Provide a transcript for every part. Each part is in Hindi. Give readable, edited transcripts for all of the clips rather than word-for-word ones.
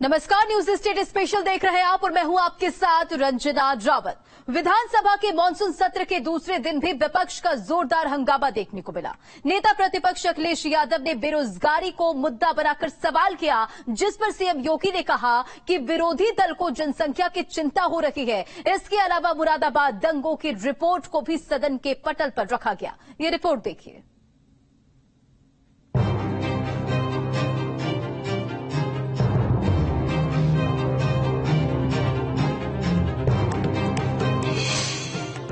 नमस्कार, न्यूज स्टेट स्पेशल देख रहे हैं आप और मैं हूं आपके साथ रंजना रावत। विधानसभा के मानसून सत्र के दूसरे दिन भी विपक्ष का जोरदार हंगामा देखने को मिला। नेता प्रतिपक्ष अखिलेश यादव ने बेरोजगारी को मुद्दा बनाकर सवाल किया, जिस पर सीएम योगी ने कहा कि विरोधी दल को जनसंख्या की चिंता हो रही है। इसके अलावा मुरादाबाद दंगों की रिपोर्ट को भी सदन के पटल पर रखा गया। ये रिपोर्ट देखिए।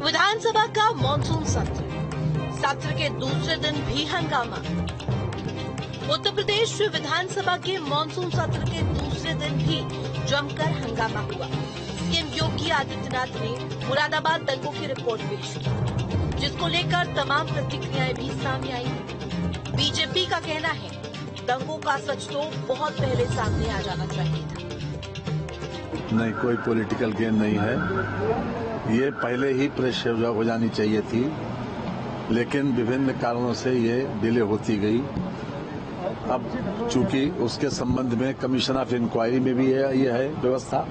विधानसभा का मानसून सत्र के दूसरे दिन भी हंगामा। उत्तर प्रदेश विधानसभा के मानसून सत्र के दूसरे दिन भी जमकर हंगामा हुआ। सीएम योगी आदित्यनाथ ने मुरादाबाद दंगों की रिपोर्ट पेश की, जिसको लेकर तमाम प्रतिक्रियाएं भी सामने आई। बीजेपी का कहना है, दंगों का सच तो बहुत पहले सामने आ जाना चाहिए था। नहीं, कोई पॉलिटिकल गेम नहीं है। ये पहले ही प्रेस हो जानी चाहिए थी, लेकिन विभिन्न कारणों से ये डिले होती गई। अब चूंकि उसके संबंध में कमीशन ऑफ इंक्वायरी में भी ये है व्यवस्था,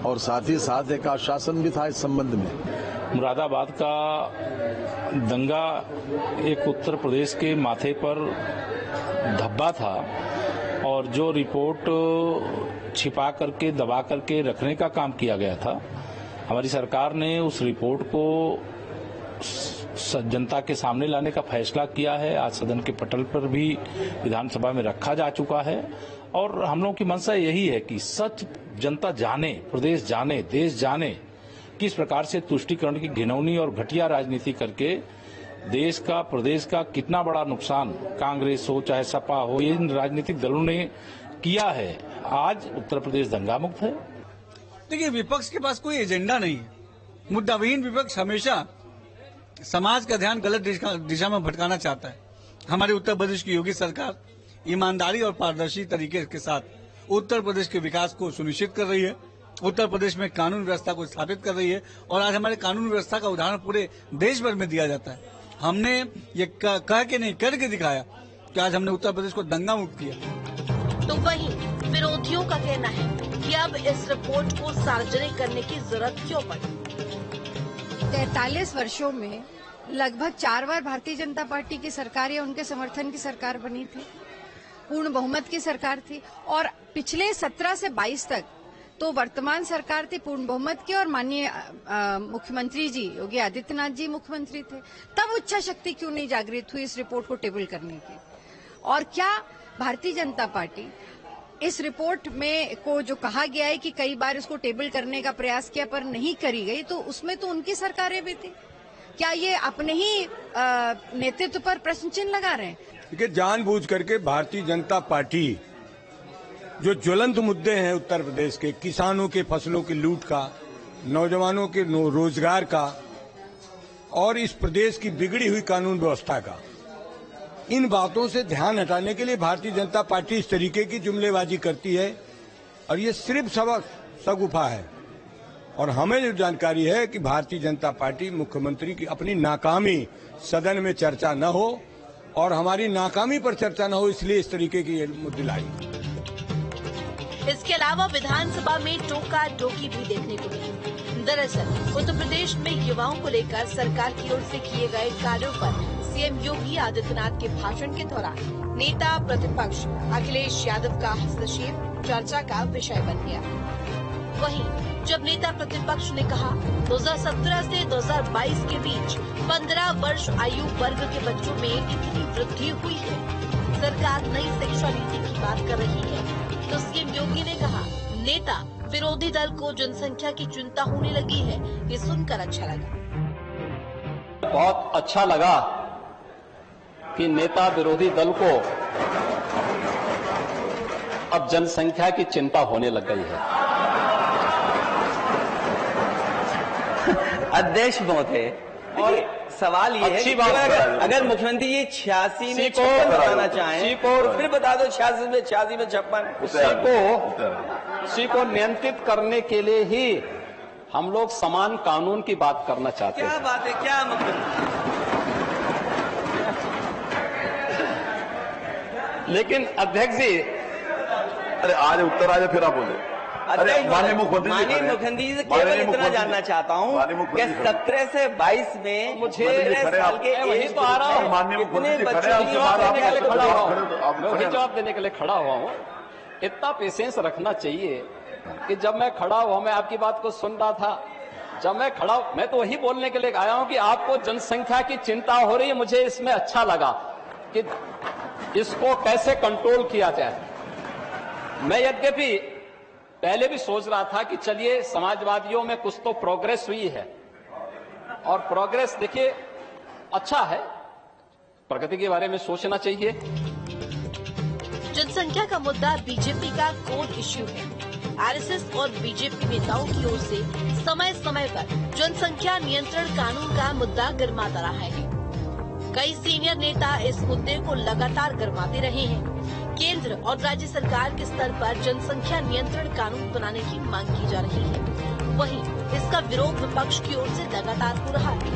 और साथ ही साथ एक आश्वासन भी था इस संबंध में। मुरादाबाद का दंगा एक उत्तर प्रदेश के माथे पर धब्बा था, और जो रिपोर्ट छिपा करके दबा करके रखने का काम किया गया था, हमारी सरकार ने उस रिपोर्ट को जनता के सामने लाने का फैसला किया है। आज सदन के पटल पर भी विधानसभा में रखा जा चुका है, और हम लोगों की मंशा यही है कि सच जनता जाने, प्रदेश जाने, देश जाने, किस प्रकार से तुष्टीकरण की घिनौनी और घटिया राजनीति करके देश का, प्रदेश का कितना बड़ा नुकसान कांग्रेस हो चाहे सपा हो, इन राजनीतिक दलों ने किया है। आज उत्तर प्रदेश दंगा मुक्त है। देखिए, विपक्ष के पास कोई एजेंडा नहीं है। मुद्दाविहीन विपक्ष हमेशा समाज का ध्यान गलत दिशा में भटकाना चाहता है। हमारे उत्तर प्रदेश की योगी सरकार ईमानदारी और पारदर्शी तरीके के साथ उत्तर प्रदेश के विकास को सुनिश्चित कर रही है। उत्तर प्रदेश में कानून व्यवस्था को स्थापित कर रही है, और आज हमारे कानून व्यवस्था का उदाहरण पूरे देश भर में दिया जाता है। हमने ये कह के नहीं, करके दिखाया कि आज हमने उत्तर प्रदेश को दंगा मुक्त किया। तो वहीं विरोधियों का कहना है कि अब इस रिपोर्ट को सार्वजनिक करने की जरूरत क्यों पड़ी। 43 वर्षों में लगभग 4 बार भारतीय जनता पार्टी की सरकार या उनके समर्थन की सरकार बनी थी, पूर्ण बहुमत की सरकार थी, और पिछले 17 से 22 तक तो वर्तमान सरकार थी पूर्ण बहुमत की, और माननीय मुख्यमंत्री जी योगी आदित्यनाथ जी मुख्यमंत्री थे। तब इच्छा शक्ति क्यों नहीं जागृत हुई इस रिपोर्ट को टेबल करने की? और क्या भारतीय जनता पार्टी इस रिपोर्ट में को जो कहा गया है कि कई बार इसको टेबल करने का प्रयास किया पर नहीं करी गई, तो उसमें तो उनकी सरकारें भी थी। क्या ये अपने ही नेतृत्व पर प्रश्न चिन्ह लगा रहे हैं? देखिए, जानबूझ करके भारतीय जनता पार्टी जो ज्वलंत मुद्दे हैं उत्तर प्रदेश के, किसानों के फसलों की लूट का, नौजवानों के रोजगार का, और इस प्रदेश की बिगड़ी हुई कानून व्यवस्था का, इन बातों से ध्यान हटाने के लिए भारतीय जनता पार्टी इस तरीके की जुमलेबाजी करती है, और ये सिर्फ शगुफा है। और हमें जो जानकारी है कि भारतीय जनता पार्टी मुख्यमंत्री की अपनी नाकामी सदन में चर्चा न हो, और हमारी नाकामी पर चर्चा न हो, इसलिए इस तरीके की मुद्दे लाई। इसके अलावा विधानसभा में टोका टोकी भी देखने को मिली। दरअसल उत्तर प्रदेश में युवाओं को लेकर सरकार की ओर से किए गए कार्यों पर सीएम योगी आदित्यनाथ के भाषण के दौरान नेता प्रतिपक्ष अखिलेश यादव का हस्तक्षेप चर्चा का विषय बन गया। वहीं जब नेता प्रतिपक्ष ने कहा 2017 से 2022 के बीच 15 वर्ष आयु वर्ग के बच्चों में इतनी वृद्धि हुई है, सरकार नई शिक्षा नीति की बात कर रही है, तो सीएम योगी ने कहा, नेता विरोधी दल को जनसंख्या की चिंता होने लगी है। ये सुनकर अच्छा लगा। बहुत अच्छा लगा कि नेता विरोधी दल को अब जनसंख्या की चिंता होने लग गई है। अध्यक्ष महोदय, और सवाल ये है कि अगर मुख्यमंत्री ये 86 में 56 बताना चाहें तो फिर बता दो 86 में 56। सी को नियंत्रित करने के लिए ही हम लोग समान कानून की बात करना चाहते हैं। क्या बात है, क्या मतलब? लेकिन अध्यक्ष जी, अरे आज उत्तर आ जाए फिर आप बोले। अरे माननीय मुख्यमंत्री जी से केवल इतना जानना चाहता हूँ कि 17 से 22 में मुझे साल के एज तो आ रहा हूँ, माननीय जवाब देने के लिए खड़ा हुआ हूँ। इतना पेशेंस रखना चाहिए कि जब मैं खड़ा हुआ, मैं आपकी बात को सुन रहा था, जब मैं खड़ा, मैं तो वही बोलने के लिए आया हूं कि आपको जनसंख्या की चिंता हो रही है। मुझे इसमें अच्छा लगा कि इसको कैसे कंट्रोल किया जाए। मैं यद्यपि पहले भी सोच रहा था कि चलिए समाजवादियों में कुछ तो प्रोग्रेस हुई है, और प्रोग्रेस देखिए अच्छा है, प्रगति के बारे में सोचना चाहिए। जनसंख्या का मुद्दा बीजेपी का कोर इश्यू है। आरएसएस और बीजेपी नेताओं की ओर से समय समय पर जनसंख्या नियंत्रण कानून का मुद्दा गरमाता रहा है। कई सीनियर नेता इस मुद्दे को लगातार गरमाते रहे हैं। केंद्र और राज्य सरकार के स्तर पर जनसंख्या नियंत्रण कानून बनाने की मांग की जा रही है। वहीं इसका विरोध विपक्ष की ओर से लगातार हो रहा है।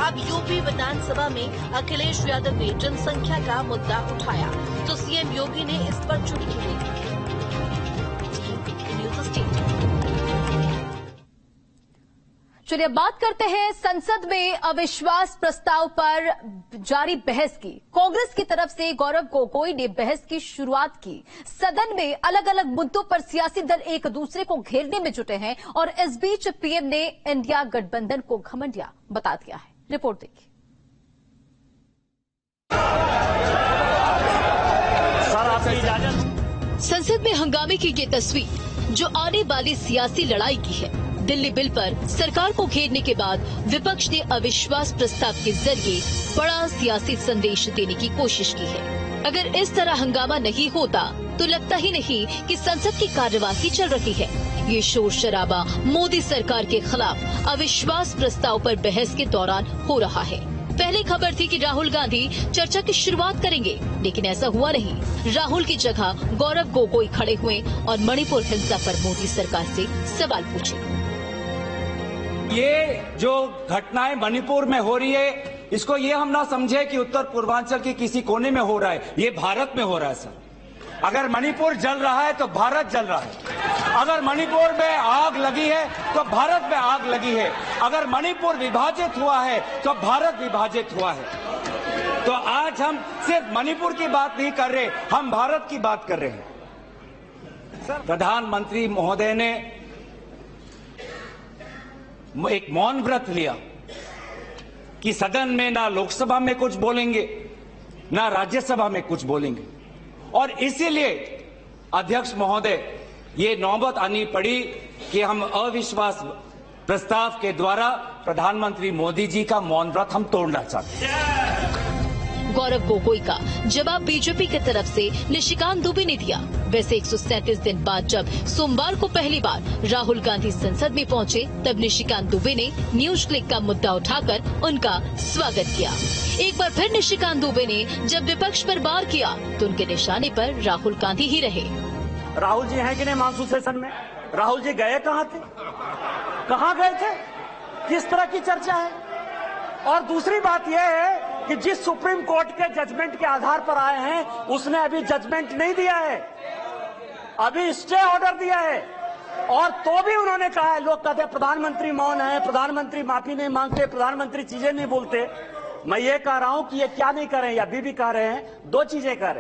अब यूपी विधानसभा में अखिलेश यादव ने जनसंख्या का मुद्दा उठाया तो सीएम योगी ने इस पर चुटकी ली। चलिए बात करते हैं संसद में अविश्वास प्रस्ताव पर जारी बहस की। कांग्रेस की तरफ से गौरव गोगोई ने बहस की शुरुआत की। सदन में अलग अलग मुद्दों पर सियासी दल एक दूसरे को घेरने में जुटे हैं और इस बीच पीएम ने इंडिया गठबंधन को घमंडिया बता दिया है। रिपोर्ट देखिए। संसद में हंगामे की ये तस्वीर जो आने वाली सियासी लड़ाई की है। दिल्ली बिल पर सरकार को घेरने के बाद विपक्ष ने अविश्वास प्रस्ताव के जरिए बड़ा सियासी संदेश देने की कोशिश की है। अगर इस तरह हंगामा नहीं होता तो लगता ही नहीं कि संसद की कार्यवाही चल रही है। ये शोर शराबा मोदी सरकार के खिलाफ अविश्वास प्रस्ताव पर बहस के दौरान हो रहा है। पहले खबर थी कि राहुल गांधी चर्चा की शुरुआत करेंगे, लेकिन ऐसा हुआ नहीं। राहुल की जगह गौरव गोगोई खड़े हुए और मणिपुर हिंसा पर मोदी सरकार से सवाल पूछे। ये जो घटनाएं मणिपुर में हो रही है, इसको ये हम ना समझे कि उत्तर पूर्वांचल के किसी कोने में हो रहा है, ये भारत में हो रहा है सर। अगर मणिपुर जल रहा है तो भारत जल रहा है। अगर मणिपुर में आग लगी है तो भारत में आग लगी है। अगर मणिपुर विभाजित हुआ है तो भारत विभाजित हुआ है। तो आज हम सिर्फ मणिपुर की बात नहीं कर रहे, हम भारत की बात कर रहे हैं। प्रधानमंत्री महोदय ने एक मौन व्रत लिया कि सदन में ना लोकसभा में कुछ बोलेंगे ना राज्यसभा में कुछ बोलेंगे, और इसीलिए अध्यक्ष महोदय ये नौबत आनी पड़ी कि हम अविश्वास प्रस्ताव के द्वारा प्रधानमंत्री मोदी जी का मौन व्रत हम तोड़ना चाहते हैं। गौरव गोगोई का जवाब बीजेपी की तरफ से निशिकांत दुबे ने दिया। वैसे 137 दिन बाद जब सोमवार को पहली बार राहुल गांधी संसद में पहुंचे, तब निशिकांत दुबे ने न्यूज क्लिक का मुद्दा उठाकर उनका स्वागत किया। एक बार फिर निशिकांत दुबे ने जब विपक्ष पर वार किया तो उनके निशाने पर राहुल गांधी ही रहे। राहुल जी हैं कि नहीं मानसून सेशन में? राहुल जी गए कहाँ थे? कहाँ गए थे? किस तरह की चर्चा है? और दूसरी बात यह है कि जिस सुप्रीम कोर्ट के जजमेंट के आधार पर आए हैं, उसने अभी जजमेंट नहीं दिया है, अभी स्टे ऑर्डर दिया है। और तो भी उन्होंने कहा है, लोग कहते हैं प्रधानमंत्री मौन है, प्रधानमंत्री माफी नहीं मांगते, प्रधानमंत्री चीजें नहीं बोलते। मैं ये कह रहा हूं कि ये क्या नहीं कर रहे हैं, अभी भी कह रहे हैं, दो चीजें कह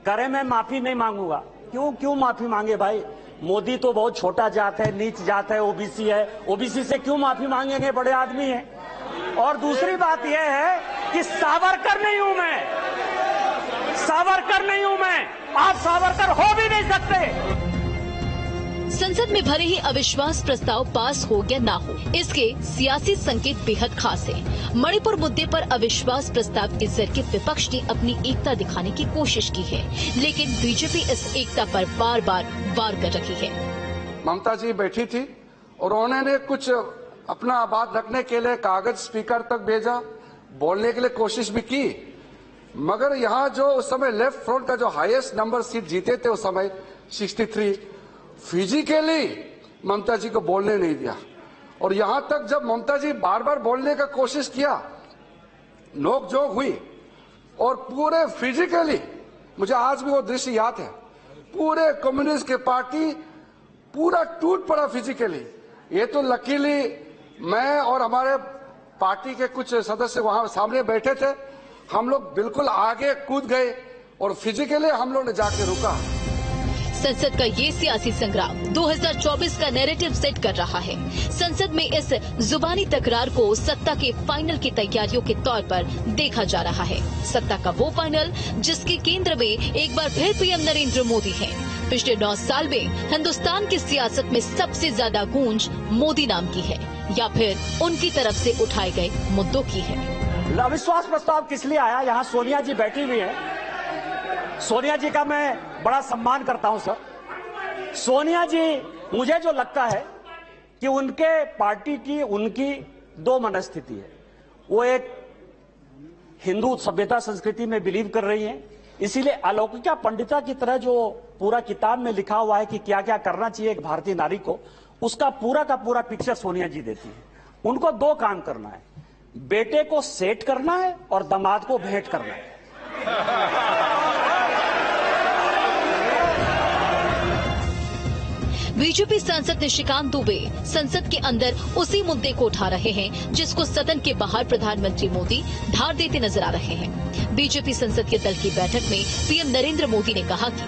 रहे मैं माफी नहीं मांगूंगा। क्यों माफी मांगे भाई? मोदी तो बहुत छोटा जात है, नीच जात है, ओबीसी है, ओबीसी से क्यों माफी मांगेंगे? बड़े आदमी है। और दूसरी बात यह है कि सावरकर नहीं हूं मैं, सावरकर नहीं हूं मैं, आप सावरकर हो भी नहीं सकते। संसद में भले ही अविश्वास प्रस्ताव पास हो या ना हो, इसके सियासी संकेत बेहद खास है। मणिपुर मुद्दे पर अविश्वास प्रस्ताव के जरिए विपक्ष ने अपनी एकता दिखाने की कोशिश की है, लेकिन बीजेपी इस एकता पर बार बार वार कर रही है। ममता जी बैठी थी और उन्होंने कुछ अपना बात रखने के लिए कागज स्पीकर तक भेजा, बोलने के लिए कोशिश भी की, मगर यहाँ जो उस समय लेफ्ट फ्रंट का जो हाईएस्ट नंबर सीट जीते थे उस समय 63, फिजिकली ममता जी को बोलने नहीं दिया। और यहां तक जब ममता जी बार बार बोलने का कोशिश किया, नोकझोंक हुई और पूरे फिजिकली, मुझे आज भी वो दृश्य याद है, पूरे कम्युनिस्ट की पार्टी पूरा टूट पड़ा फिजिकली। ये तो लकीली मैं और हमारे पार्टी के कुछ सदस्य वहां सामने बैठे थे, हम लोग बिल्कुल आगे कूद गए और फिजिकली हम लोग ने जाके रुका। संसद का ये सियासी संग्राम 2024 का नैरेटिव सेट कर रहा है। संसद में इस जुबानी तकरार को सत्ता के फाइनल की तैयारियों के तौर पर देखा जा रहा है। सत्ता का वो फाइनल जिसके केंद्र में एक बार फिर पीएम नरेंद्र मोदी हैं। पिछले 9 साल में हिंदुस्तान की सियासत में सबसे ज्यादा गूंज मोदी नाम की है या फिर उनकी तरफ से उठाए गए मुद्दों की है। अविश्वास प्रस्ताव किस लिए आया? यहाँ सोनिया जी बैठी हुई हैं। सोनिया जी का मैं बड़ा सम्मान करता हूं सर। सोनिया जी, मुझे जो लगता है कि उनके पार्टी की उनकी 2 मनस्थिति है। वो एक हिंदू सभ्यता संस्कृति में बिलीव कर रही हैं, इसीलिए अलौकिका पंडिता की तरह जो पूरा किताब में लिखा हुआ है कि क्या क्या करना चाहिए एक भारतीय नारी को, उसका पूरा का पूरा पिक्चर सोनिया जी देती है। उनको 2 काम करना है, बेटे को सेट करना है और दामाद को भेंट करना है। बीजेपी सांसद निशिकांत दुबे संसद के अंदर उसी मुद्दे को उठा रहे हैं जिसको सदन के बाहर प्रधानमंत्री मोदी धार देते नजर आ रहे हैं। बीजेपी संसद के दल की बैठक में पीएम नरेंद्र मोदी ने कहा कि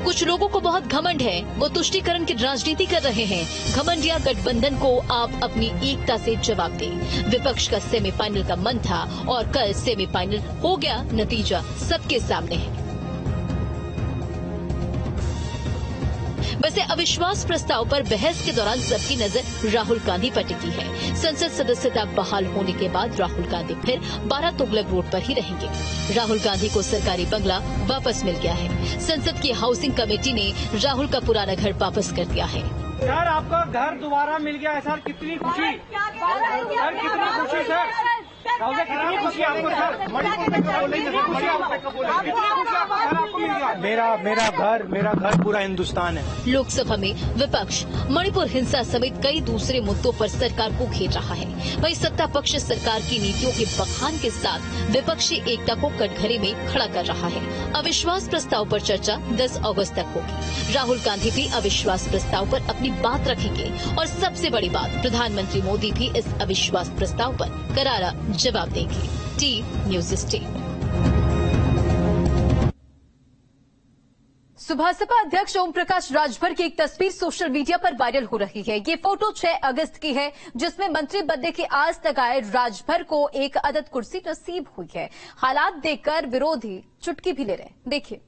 कुछ लोगों को बहुत घमंड है, वो तुष्टीकरण की राजनीति कर रहे हैं। घमंड या गठबंधन को आप अपनी एकता से जवाब दें। विपक्ष का सेमीफाइनल का मन था और कल सेमीफाइनल हो गया, नतीजा सबके सामने है। वैसे अविश्वास प्रस्ताव पर बहस के दौरान सबकी नजर राहुल गांधी पर टिकी है। संसद सदस्यता बहाल होने के बाद राहुल गांधी फिर 12 तुगलक रोड पर ही रहेंगे। राहुल गांधी को सरकारी बंगला वापस मिल गया है। संसद की हाउसिंग कमेटी ने राहुल का पुराना घर वापस कर दिया है। सर, आपका घर दोबारा मिल गया है सर, कितनी खुशी सर, कितनी खुशी सर, कितनी खुशी आपको सर, मेरा घर पूरा हिंदुस्तान है। लोकसभा में विपक्ष मणिपुर हिंसा समेत कई दूसरे मुद्दों पर सरकार को घेर रहा है। वहीं सत्ता पक्ष सरकार की नीतियों के बखान के साथ विपक्षी एकता को कटघरे में खड़ा कर रहा है। अविश्वास प्रस्ताव पर चर्चा 10 अगस्त तक होगी। राहुल गांधी भी अविश्वास प्रस्ताव पर अपनी बात रखेंगे और सबसे बड़ी बात, प्रधानमंत्री मोदी भी इस अविश्वास प्रस्ताव पर करारा जवाब देंगे। T news state. सुभासपा अध्यक्ष ओम प्रकाश राजभर की एक तस्वीर सोशल मीडिया पर वायरल हो रही है। ये फोटो 6 अगस्त की है, जिसमें मंत्री बनने के आज तक आए राजभर को एक अदद कुर्सी नसीब हुई है। हालात देखकर विरोधी चुटकी भी ले रहे हैं, देखिए।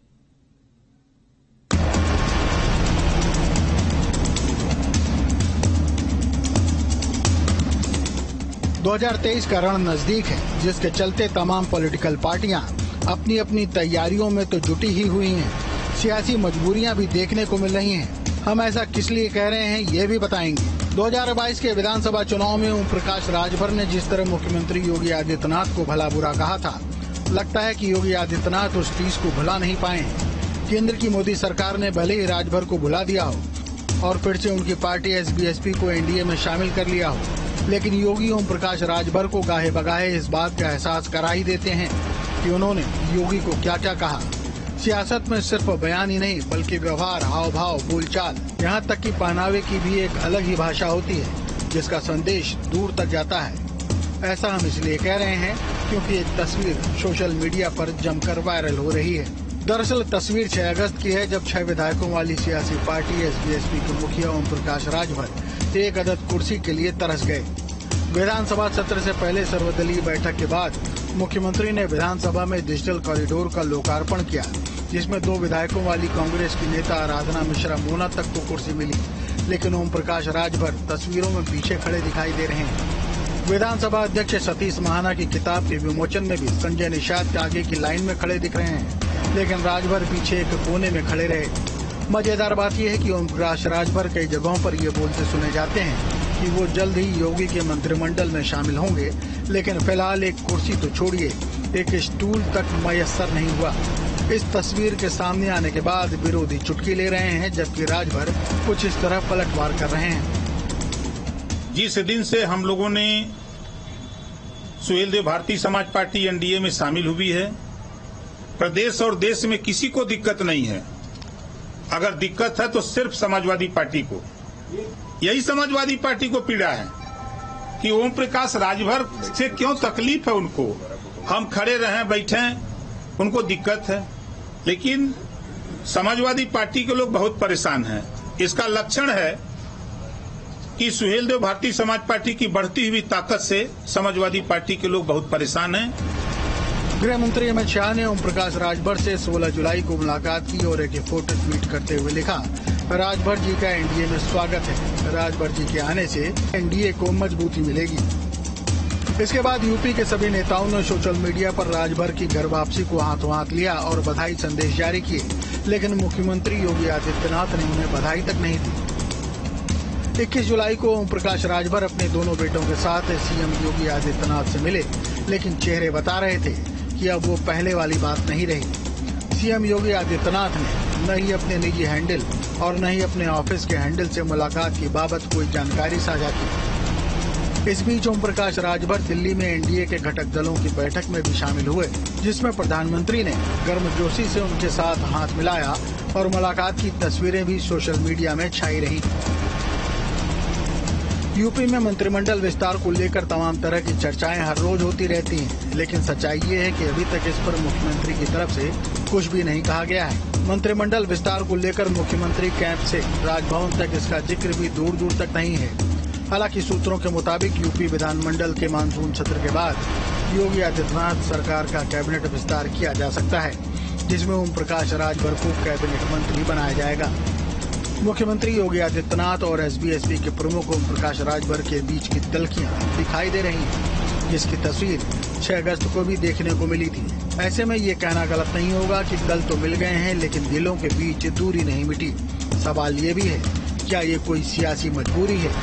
2023 का रण नजदीक है, जिसके चलते तमाम पॉलिटिकल पार्टियां अपनी अपनी तैयारियों में तो जुटी ही हुई हैं। सियासी मजबूरियां भी देखने को मिल रही हैं। हम ऐसा किस लिए कह रहे हैं, ये भी बताएंगे। 2022 के विधानसभा चुनाव में ओम प्रकाश राजभर ने जिस तरह मुख्यमंत्री योगी आदित्यनाथ को भला बुरा कहा था, लगता है कि योगी आदित्यनाथ उस चीज को भुला नहीं पाए। केंद्र की मोदी सरकार ने भले ही राजभर को भुला दिया हो और फिर से उनकी पार्टी एसबीएसपी को एनडीए में शामिल कर लिया हो, लेकिन योगी ओम प्रकाश राजभर को गाहे बगाहे इस बात का एहसास करा ही देते हैं कि उन्होंने योगी को क्या क्या कहा। सियासत में सिर्फ बयान ही नहीं, बल्कि व्यवहार, हाव भाव, बोलचाल, यहाँ तक कि पहनावे की भी एक अलग ही भाषा होती है, जिसका संदेश दूर तक जाता है। ऐसा हम इसलिए कह रहे हैं क्योंकि एक तस्वीर सोशल मीडिया पर जमकर वायरल हो रही है। दरअसल तस्वीर 6 अगस्त की है, जब 6 विधायकों वाली सियासी पार्टी एसबीएसपी के मुखिया ओम प्रकाश राजभर एक अदद कुर्सी के लिए तरस गए। विधानसभा सत्र से पहले सर्वदलीय बैठक के बाद मुख्यमंत्री ने विधानसभा में डिजिटल कॉरिडोर का लोकार्पण किया, जिसमें 2 विधायकों वाली कांग्रेस की नेता आराधना मिश्रा मोना तक को कुर्सी मिली, लेकिन ओम प्रकाश राजभर तस्वीरों में पीछे खड़े दिखाई दे रहे हैं। विधानसभा अध्यक्ष सतीश महाना की किताब के विमोचन में भी संजय निषाद आगे की लाइन में खड़े दिख रहे हैं, लेकिन राजभर पीछे एक कोने में खड़े रहे। मजेदार बात यह है कि ओम प्रकाश राजभर कई जगहों पर ये बोलते सुने जाते हैं कि वो जल्द ही योगी के मंत्रिमंडल में शामिल होंगे, लेकिन फिलहाल एक कुर्सी तो छोड़िए, एक स्टूल तक मयस्सर नहीं हुआ। इस तस्वीर के सामने आने के बाद विरोधी चुटकी ले रहे हैं, जबकि राजभर कुछ इस तरह पलटवार कर रहे हैं। जिस दिन से हम लोगों ने सुहेलदेव भारतीय समाज पार्टी एनडीए में शामिल हुई है, प्रदेश और देश में किसी को दिक्कत नहीं है। अगर दिक्कत है तो सिर्फ समाजवादी पार्टी को। यही समाजवादी पार्टी को पीड़ा है कि ओम प्रकाश राजभर से क्यों तकलीफ है उनको। हम खड़े रहें बैठे उनको दिक्कत है, लेकिन समाजवादी पार्टी के लोग बहुत परेशान हैं। इसका लक्षण है कि सुहेलदेव भारतीय समाज पार्टी की बढ़ती हुई ताकत से समाजवादी पार्टी के लोग बहुत परेशान हैं। गृह मंत्री अमित शाह ने ओम प्रकाश राजभर से 16 जुलाई को मुलाकात की और एक फोटो ट्वीट करते हुए लिखा, राजभर जी का एनडीए में स्वागत है। राजभर जी के आने से एनडीए को मजबूती मिलेगी। इसके बाद यूपी के सभी नेताओं ने सोशल मीडिया पर राजभर की घर वापसी को हाथों हाथ लिया और बधाई संदेश जारी किए, लेकिन मुख्यमंत्री योगी आदित्यनाथ ने उन्हें बधाई तक नहीं दी। 21 जुलाई को ओम प्रकाश राजभर अपने दोनों बेटों के साथ सीएम योगी आदित्यनाथ से मिले, लेकिन चेहरे बता रहे थे कि अब वो पहले वाली बात नहीं रही। सीएम योगी आदित्यनाथ ने न ही अपने निजी हैंडल और न ही अपने ऑफिस के हैंडल से मुलाकात की बाबत कोई जानकारी साझा की। इस बीच ओम प्रकाश राजभर दिल्ली में एनडीए के घटक दलों की बैठक में भी शामिल हुए, जिसमें प्रधानमंत्री ने गर्मजोशी से उनके साथ हाथ मिलाया और मुलाकात की तस्वीरें भी सोशल मीडिया में छाई रही। यूपी में मंत्रिमंडल विस्तार को लेकर तमाम तरह की चर्चाएं हर रोज होती रहती हैं, लेकिन सच्चाई ये है कि अभी तक इस पर मुख्यमंत्री की तरफ से कुछ भी नहीं कहा गया है। मंत्रिमंडल विस्तार को लेकर मुख्यमंत्री कैंप से राजभवन तक इसका जिक्र भी दूर दूर तक नहीं है। हालांकि सूत्रों के मुताबिक यूपी विधानमंडल के मानसून सत्र के बाद योगी आदित्यनाथ सरकार का कैबिनेट विस्तार किया जा सकता है, जिसमें ओम प्रकाश राजभर को कैबिनेट मंत्री बनाया जाएगा। मुख्यमंत्री योगी आदित्यनाथ और एसबी के प्रमुख ओम प्रकाश राजभर के बीच की तल्खियां दिखाई दे रही हैं, जिसकी तस्वीर 6 अगस्त को भी देखने को मिली थी। ऐसे में ये कहना गलत नहीं होगा कि दल तो मिल गए हैं, लेकिन दिलों के बीच दूरी नहीं मिटी। सवाल ये भी है, क्या ये कोई सियासी मजबूरी है?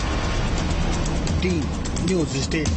News state.